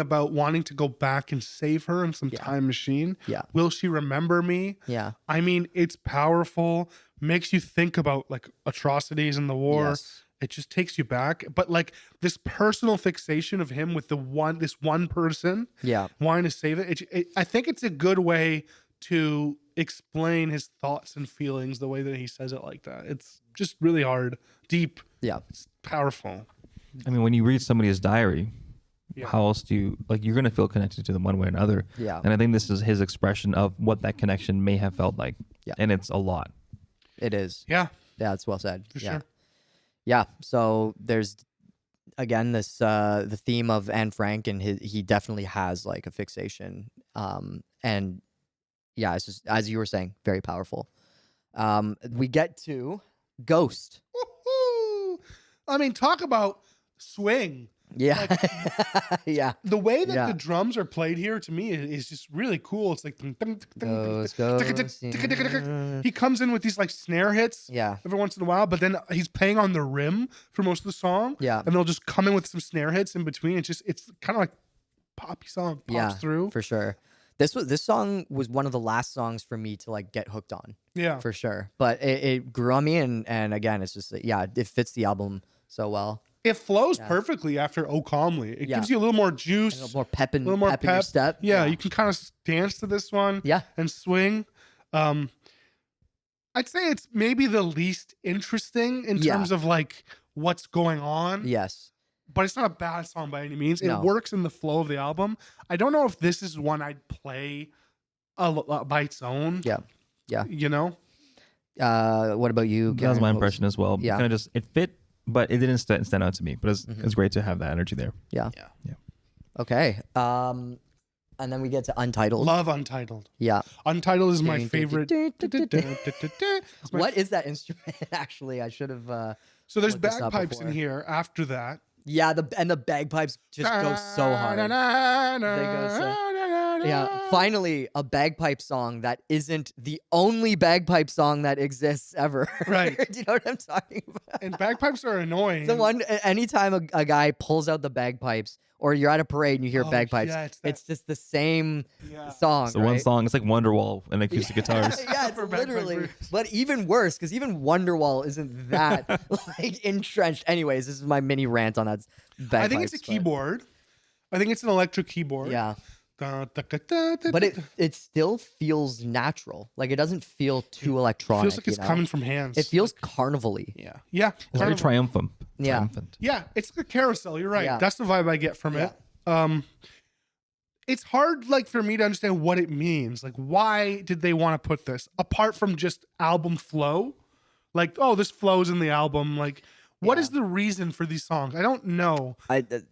about wanting to go back and save her in some time machine. Yeah. Will she remember me? Yeah. I mean, it's powerful, makes you think about like atrocities in the war. Yes. It just takes you back. But like this personal fixation of him with this one person wanting to save it, I think it's a good way to explain his thoughts and feelings the way that he says it like that. It's just really hard, deep. Yeah. It's powerful. I mean, when you read somebody's diary, how else do you, like, you're going to feel connected to them one way or another. Yeah. And I think this is his expression of what that connection may have felt like. Yeah. And it's a lot. It is. Yeah. Yeah, it's well said. For sure. Yeah. So there's again, this the theme of Anne Frank, and he definitely has like a fixation. And yeah, it's just as you were saying, very powerful. We get to Ghost. Woohoo! I mean, talk about swing. Yeah, yeah. The way that Yeah. the drums are played here to me is just really cool. It's like Ghost, yeah. he comes in with these like snare hits Yeah, every once in a while, but then he's playing on the rim for most of the song. yeah, And they'll just come in with some snare hits in between. It's kind of like poppy song pops yeah, through. for sure. This song was one of the last songs for me to like get hooked on, Yeah. for sure. But it grew on me, and again, it's just it fits the album so well. It flows Yeah. perfectly after "Oh Calmly." It Yeah. gives you a little more A juice, little more pep in, a little more pep in your pep. step. Yeah, you can kind of dance to this one. Yeah. And swing. I'd say it's maybe the least interesting in Yeah. terms of like what's going on. Yes. But it's not a bad song by any means. It No. works in the flow of the album. I don't know if this is one I'd play by its own. Yeah. Yeah. You know? What about you? That was Karen? my What impression as well. Yeah. Kind of just it fit, but it didn't stand out to me. But it's great to have that energy there. Yeah. Yeah. Okay. And then we get to Untitled. Love Untitled. Yeah. Untitled is my Dun, dun, favorite. dun, dun, dun, dun. It's my What is that instrument? Actually, I should have. So there's looked this up bagpipes in before. here after that. Yeah, the bagpipes just go so hard. Yeah, finally a bagpipe song that isn't the only bagpipe song that exists ever. Right. Do you know what I'm talking about? And bagpipes are annoying. The one, anytime a guy pulls out the bagpipes, or you're at a parade and you hear Oh, bagpipes, yeah, it's that- it's just the same Yeah. song. So right? one song, it's like Wonderwall and acoustic guitars. Yeah, it's For literally, bagpipers. but even worse because even Wonderwall isn't that like entrenched. Anyways, this is my mini rant on that. I think it's a bagpipes, but- keyboard. I think it's an electric keyboard. Yeah, But but it still feels natural. Like it doesn't feel too electronic. feels like it's you know? coming from hands. It feels carnival-y. Yeah. Yeah. It's very triumphant. Yeah. Triumphant. Yeah, it's like a carousel. You're right. Yeah. That's the vibe I get from it. It's hard, like, for me to understand what it means. Like, why did they want to put this apart from just album flow? Like, oh, this flows in the album. Like, what is the reason for these songs? I don't know,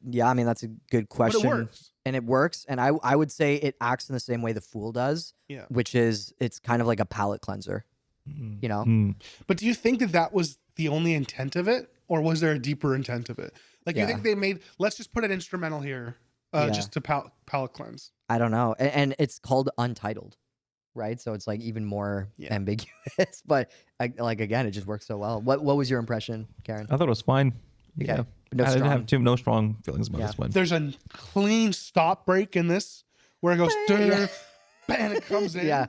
Yeah, I mean that's a good but question. it works. And it works. And I would say it acts in the same way the Fool does, Yeah. which is it's kind of like a palate cleanser. You know? Mm. But do you think that that was the only intent of it, or was there a deeper intent of it? Like, you Yeah. think they made? Let's just put an instrumental here, Yeah. just to palate cleanse. I don't know. And it's called Untitled, right? So it's like even more Yeah. ambiguous. But like again, it just works so well. What was your impression, Karen? I thought it was fine. Okay. Yeah. No I didn't strong. have no strong feelings about Yeah. this one. There's a clean stop break in this where it goes, Yeah. bam, it comes in, Yeah.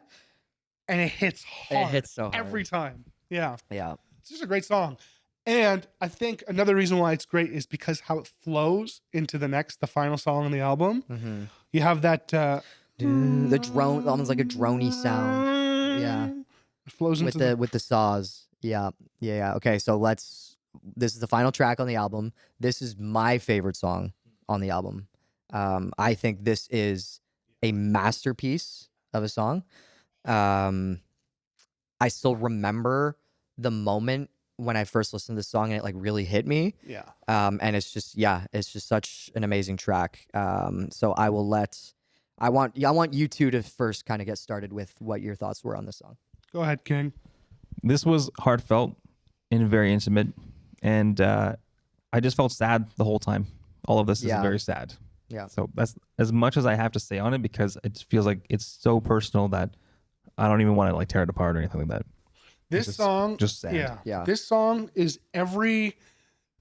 and it hits hard. hits so hard. every time. Yeah, Yeah. it's just a great song. And I think another reason why it's great is because how it flows into the final song on the album. Mm-hmm. You have that The drone, almost like a droney sound. Yeah. It flows With into the saws. Yeah. Yeah. Okay. So this is the final track on the album. This is my favorite song on the album. I think this is a masterpiece of a song. I still remember the moment when I first listened to this song and it like really hit me. yeah. And it's just such an amazing track. So I want you two to first kind of get started with what your thoughts were on this song. Go ahead, King. This was heartfelt and very intimate, and I just felt sad the whole time. All of this is Yeah. very sad. Yeah. So that's as much as I have to say on it because it feels like it's so personal that I don't even want to like tear it apart or anything like that. This just- song, just sad. Yeah, Yeah. This song is every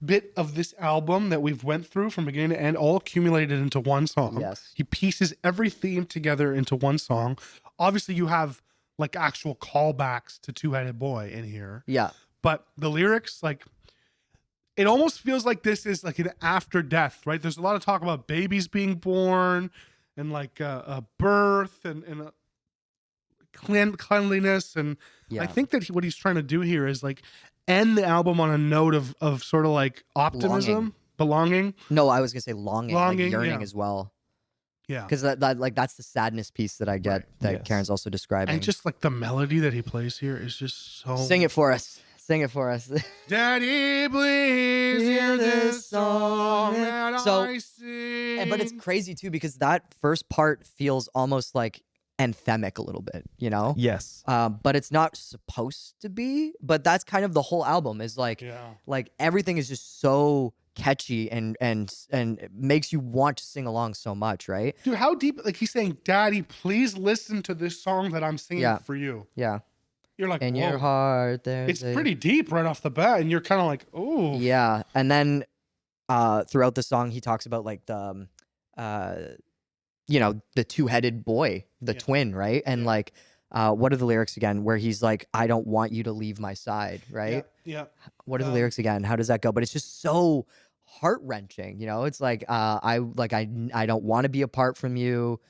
bit of this album that we've went through from beginning to end, all accumulated into one song. Yes. He pieces every theme together into one song. Obviously, you have like actual callbacks to Two-Headed Boy in here, Yeah. but the lyrics, like, it almost feels like this is like an after death, right? There's a lot of talk about babies being born and like a birth and a cleanliness, and Yeah. I think that what he's trying to do here is like end the album on a note of sort of like optimism, belonging. No, I was gonna say longing, Longing, like yearning yeah. as well. Yeah. Because that like that's the sadness piece that I get Right. that Yes. Karen's also describing. And just like the melody that he plays here is just so sing it for us. Sing it for us. Daddy, please hear this song that So- I sing. But it's crazy too because that first part feels almost like anthemic a little bit, you know? Yes. But it's not supposed to be. But that's kind of the whole album is like, Yeah. like everything is just so catchy and it makes you want to sing along so much, right? Dude, how deep? Like he's saying, "Daddy, please listen to this song that I'm singing Yeah. for you." Yeah. You're like, In whoa. your heart, there's It's pretty deep right off the bat, and you're kind of like, oh, Yeah, and then throughout the song, he talks about like the, the two-headed boy, the Yeah. twin, right? And Yeah. like, what are the lyrics again? Where he's like, "I don't want you to leave my side," right? Yeah. What are the lyrics again? How does that go? But it's just so heart-wrenching, you know? It's like, I don't want to be apart from you.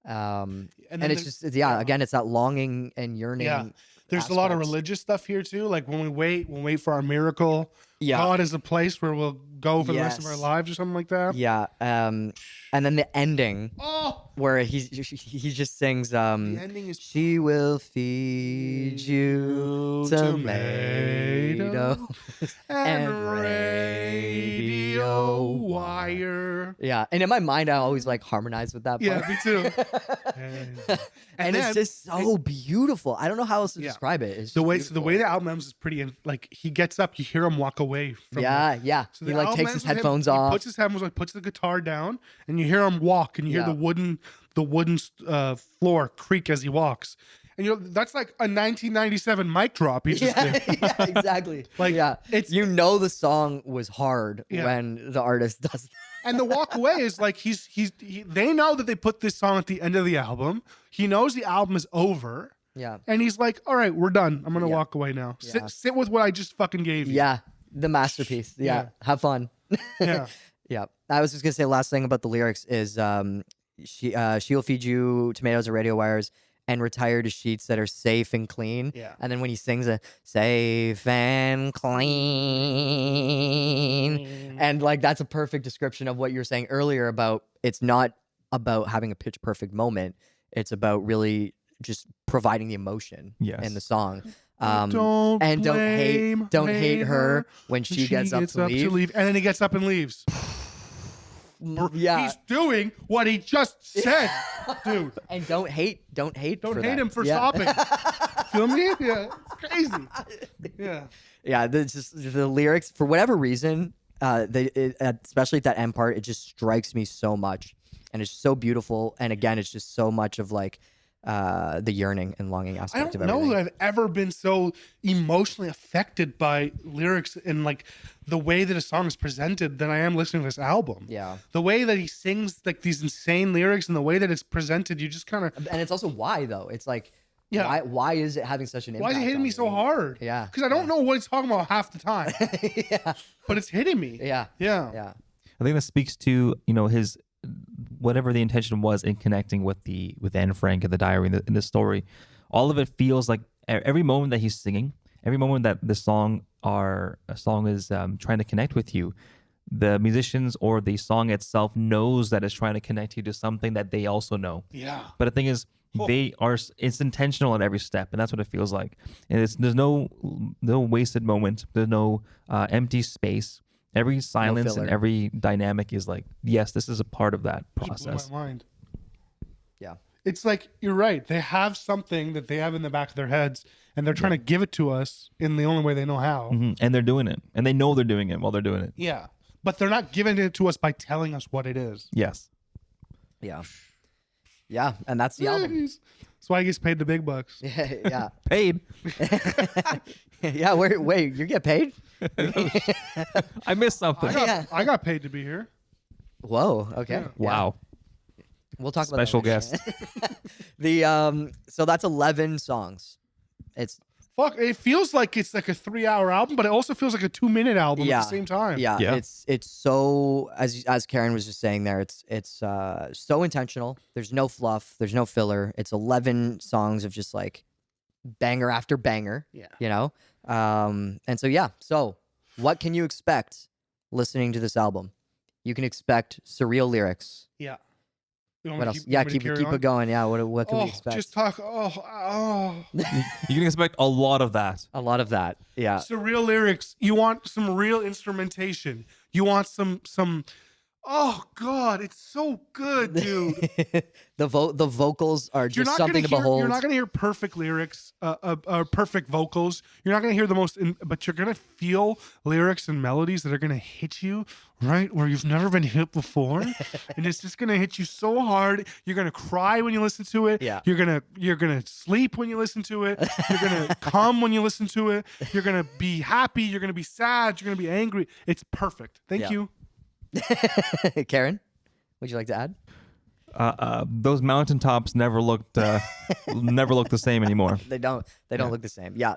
And then it's just, again, it's that longing and yearning. Yeah. There's a lot of aspects. religious stuff here too. Like when we'll wait for our miracle. Yeah. God is a place where we'll go for the rest of our Yes. lives or something like that. Yeah. And then the ending Oh, where he just sings, the ending is "She will feed you tomato and radio wire. Yeah, and in my mind, I always like harmonize with that part. Yeah, me too. And it's then just so beautiful. I don't know how else to Yeah. describe it. It's the just way beautiful. the album ends is pretty. Like he gets up, you hear him walk away from. Yeah. So He the like album takes ends his with him, headphones he off. puts his headphones on, puts the guitar down, and you hear him walk, and you hear Yeah. the wooden floor creak as he walks, and that's like a 1997 mic drop. He just Yeah, did. yeah, exactly. Like, yeah, it's- the song was hard Yeah. when the artist does that. And the walk away is like they know that they put this song at the end of the album. He knows the album is over, Yeah. and he's like, "All right, we're done. I'm gonna Yeah. walk away now. Yeah. Sit with what I just fucking gave you." Yeah. The masterpiece. Yeah. Yeah. Have fun. Yeah. Yeah. I was just gonna say last thing about the lyrics is she'll feed you tomatoes and radio wires and retire to sheets that are safe and clean. Yeah. And then when he sings a safe and clean, and like that's a perfect description of what you were saying earlier about it's not about having a pitch perfect moment. It's about really just providing the emotion Yes. in the song. Don't blame don't hate her when she gets up to leave. And then he gets up and leaves. Yeah. He's doing what he just said, dude. And don't hate Don't for hate that. him for Yeah. stopping. Feel me? Yeah, it's crazy. Yeah. Yeah, the lyrics for whatever reason, especially at that end part, it just strikes me so much, and it's so beautiful. And again, it's just so much of like the yearning and longing I aspect don't of know everything. that I've ever been so emotionally affected by lyrics and like the way that a song is presented than I am listening to this album. Yeah, The way that he sings like these insane lyrics and the way that it's presented, you just kind of, and it's also why though. It's like, Yeah. why is it having such an impact? why is it hitting on me so you? hard? Yeah, Because I don't know what he's talking about half the time, yeah, but it's hitting me. yeah, Yeah. yeah, I think that speaks to his whatever the intention was in connecting with Anne Frank and the diary in the story. All of it feels like every moment that he's singing, every moment that a song is trying to connect with you, the musicians or the song itself knows that it's trying to connect you to something that they also know. Yeah. But the thing is, it's intentional at every step, and that's what it feels like. And there's no wasted moment. There's no empty space. Every silence and filler. every dynamic is like, yes, this is a part of that Just blew process. my mind. yeah. It's like, you're right. They have something that they have in the back of their heads and they're trying to give it to us in the only way they know how. Mhm. And they're doing it, and they know they're doing it while they're doing it. Yeah. But they're not giving it to us by telling us what it is. Yes. Yeah. Yeah, and that's the album. Jeez. That's why he gets paid the big bucks. Yeah. Paid. Yeah, wait, you get paid? I missed something. I got paid to be here. Whoa, okay. Yeah. Wow. We'll talk about Special that later. guest. So that's 11 songs. It's Fuck, it feels like it's like a 3-hour album, but it also feels like a 2-minute album at the same time. Yeah, Yeah. it's so as Karen was just saying there, it's so intentional. There's no fluff, there's no filler. It's 11 songs of just like banger after banger. Yeah. You know? And so what can you expect listening to this album? You can expect surreal lyrics, Yeah. You want What me to else? keep- you Yeah, want me to keep carry keep on? it going. Yeah, what can we expect? Just talk. Oh. You can expect a lot of that. A lot of that. Yeah. Surreal lyrics. You want some real instrumentation. You want some. Oh God, it's so good, dude. The vocals are just something to behold. You're not gonna hear perfect lyrics, perfect vocals. You're not gonna hear the most, but you're gonna feel lyrics and melodies that are gonna hit you right where you've never been hit before, and it's just gonna hit you so hard. You're gonna cry when you listen to it. Yeah. You're gonna sleep when you listen to it. You're gonna come when you listen to it. You're gonna be happy. You're gonna be sad. You're gonna be angry. It's perfect. Thank Yeah. you. Karen, would you like to add? Those mountaintops never looked the same anymore. They don't look the same. Yeah.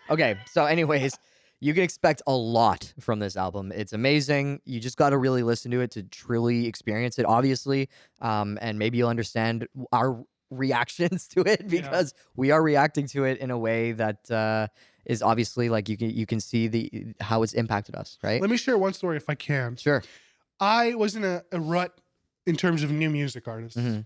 Okay. So anyways, you can expect a lot from this album. It's amazing. You just got to really listen to it to truly experience it, obviously. And maybe you'll understand our reactions to it because we are reacting to it in a way that is obviously like you can see how it's impacted us, right? Let me share one story if I can. Sure. I was in a rut in terms of new music artists. Mhm.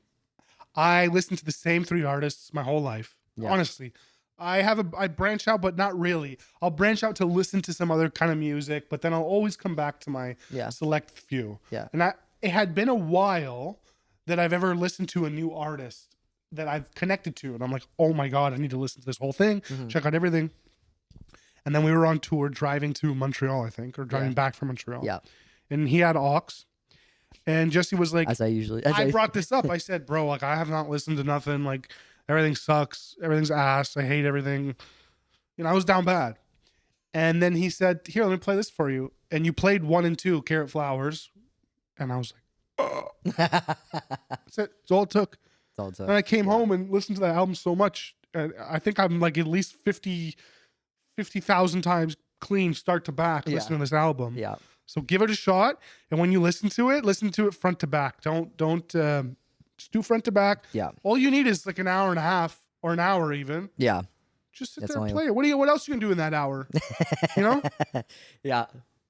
I listened to the same 3 artists my whole life. Yeah. Honestly, I branch out, but not really. I'll branch out to listen to some other kind of music, but then I'll always come back to my Yeah. select few. Yeah. And it had been a while that I've ever listened to a new artist that I've connected to, and I'm like, oh my God, I need to listen to this whole thing, check out everything. And then we were on tour driving to Montreal, I think, or driving back from Montreal. Yeah. And he had aux. And Jesse was like, As I I brought this up. I said, bro, like, I have not listened to nothing. Like, everything sucks. Everything's ass. I hate everything. You know, I was down bad. And then he said, here, let me play this for you. And you played 1 and 2, Carrot Flowers. And I was like, oh. That's it. That's all it took. And I came home and listened to that album so much. I think I'm like at least 50,000 times clean start to back listening to this album. Yeah. So give it a shot, and when you listen to it front to back. Don't just do front to back. Yeah. All you need is like an hour and a half or an hour even. Yeah. Just sit That's there and only- play it. What else you can do in that hour? You know? Yeah.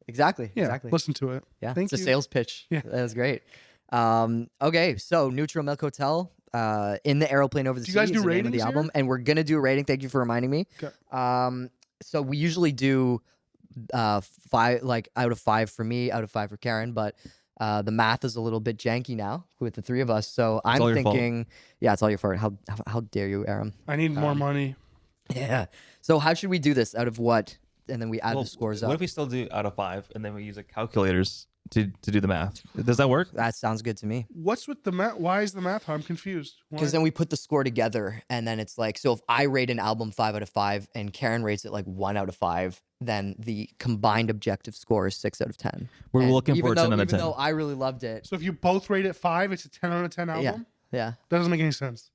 Exactly. Yeah. Exactly. Listen to it. Yeah. Thank It's you. a sales pitch. Yeah. That was great. Okay. So Neutral Milk Hotel, in the Aeroplane Over the Do Sea you guys is do the name of the ratings album. here? And we're going to do a rating. Thank you for reminding me. Okay. So we usually do 5, like out of 5 for me, out of 5 for Karen, but the math is a little bit janky now with the 3 of us. So I'm all your fault. thinking, yeah, it's all your fault. How dare you, Aram? I need more money. Yeah. So how should we do this? Out of what? And then we add the scores What up. if we still do out of 5 and then we use calculators to do the math? Does that work? That sounds good to me. What's with the math? Why is the math? I'm confused. Why? Because then we put the score together, and then it's like, so if I rate an album 5 out of 5 and Karen rates it like 1 out of 5, then the combined objective score is 6 out of 10. We're And looking for a 10 out of Even 10. though I really loved it, So if you both rate it 5, it's a 10 out of 10 album? yeah, That doesn't make any sense.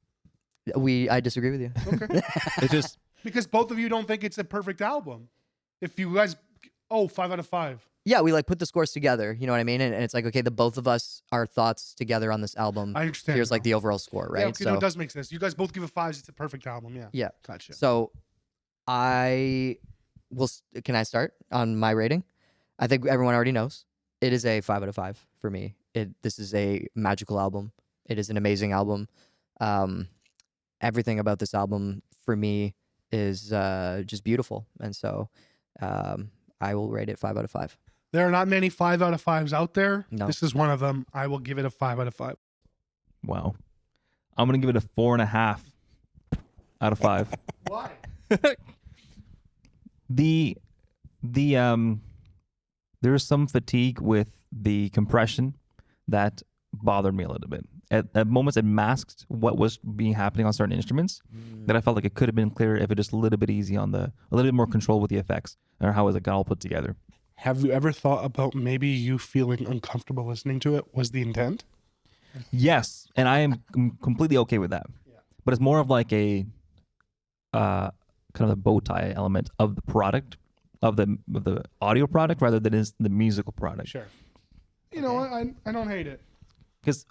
I disagree with you. Okay. It's just Because both of you don't think it's a perfect album. If you guys, 5 out of 5. Yeah, we like put the scores together. You know what I mean? And it's like, okay, the both of us, our thoughts together on this album. I understand. Here's like the overall score, right? Yeah, okay, no, it does make sense. You guys both give it 5s. It's a perfect album. Yeah. Yeah. Gotcha. So I will. Can I start on my rating? I think everyone already knows. It is a 5 out of 5 for me. This is a magical album. It is an amazing album. Everything about this album for me is just beautiful, and so I will rate it 5 out of 5. There are not many 5 out of 5s out there. No. This is one of them. I will give it a 5 out of 5. wow. I'm gonna give it a 4.5 out of 5. Why? There's some fatigue with the compression that bothered me a little bit. At moments, it masked what was happening on certain instruments. That I felt like it could have been clearer if it just a little bit easy a little bit more control with the effects or how it got all put together. Have you ever thought about maybe you feeling uncomfortable listening to it was the intent? Yes, and I am completely okay with that. But it's more of like a kind of a bow tie element of the product, of the audio product, rather than is the musical product. Sure. You know, I don't hate it. Because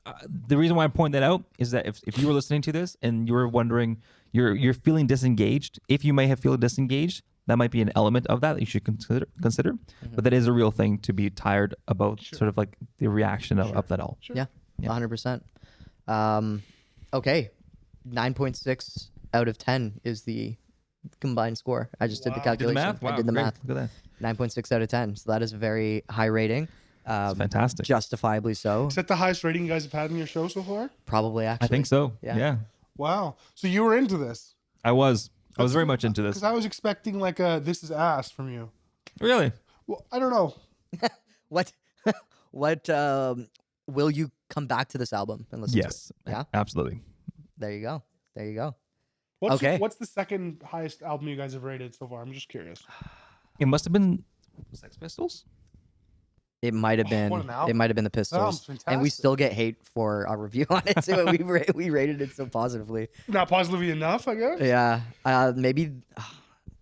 the reason why I point that out is that if you were listening to this and you were wondering, you're feeling disengaged, if you may have feel disengaged, that might be an element of that you should consider. Mm-hmm. But that is a real thing to be tired about, sort of like the reaction of that all. Sure. Yeah, Yeah. 100%. Okay, 9.6 out of 10 is the combined score. I just did the Wow. Did the calculation. math? Wow, I did the great. math. Look at that. 9.6 out of 10. So that is a very high rating. It's fantastic. Justifiably so. Is that the highest rating you guys have had in your show so far? Probably, actually. I think so. Yeah. Yeah. Wow. So you were into this? I was very much into this. Because I was expecting like a "this is ass" from you. Really? Well, I don't know. What? What? Will you come back to this album and listen Yes. to it? Yeah. Absolutely. There you go. There you go. What's the second highest album you guys have rated so far? I'm just curious. It must have been Sex Pistols. It might have been. what an album. It might have been the album's Pistols, and we fantastic. still get hate for our review on it too. We rated it so positively. Not positively enough, I guess. Yeah. Maybe.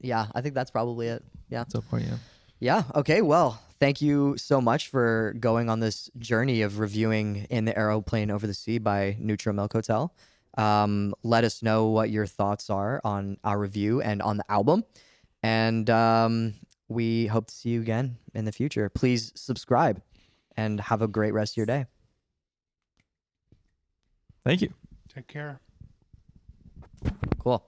Yeah. I think that's probably it. Yeah. So far, yeah. Yeah. Okay. Well, thank you so much for going on this journey of reviewing In the Aeroplane Over the Sea by Neutral Milk Hotel. Let us know what your thoughts are on our review and on the album. And we hope to see you again in the future. Please subscribe and have a great rest of your day. Thank you. Take care. Cool.